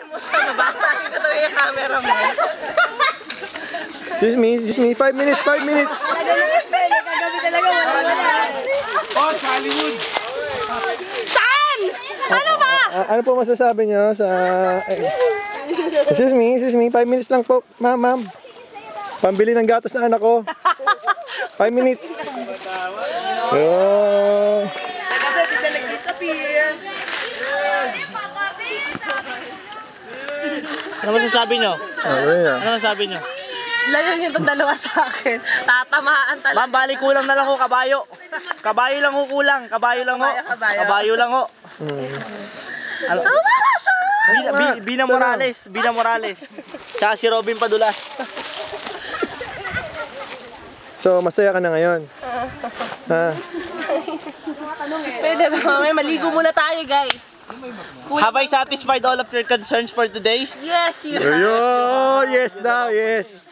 mo siya, mabasahin ko talaga yung camera mo. Excuse me, 5 minutes, 5 minutes. Kagabi talaga, wala. Oh, sa Hollywood. Saan? Ano ba? Ano po masasabi niyo sa... Excuse me, 5 minutes lang po, ma'am. Pambili ng gatas na anak ko. 5 minutes. Oh. Kagabi, bisa nag-disappear. Ano masasabi nyo? Ano masasabi nyo? Layo niyo itong dalawa sa akin. Tatamaan talaga. Ma'am, bali kulang na lang ho, kabayo. Kabayo lang ho kulang. Kabayo lang ho. Kabayo lang ho. Ano? Wala siya! Bina Morales. Bina Morales. Tsaka si Robin Padulas. So, masaya ka na ngayon? Ha? Pwede ba mamaya maligo muna tayo, guys? Have I satisfied all of your concerns for today? Yes, you Yo, yes daw, yes.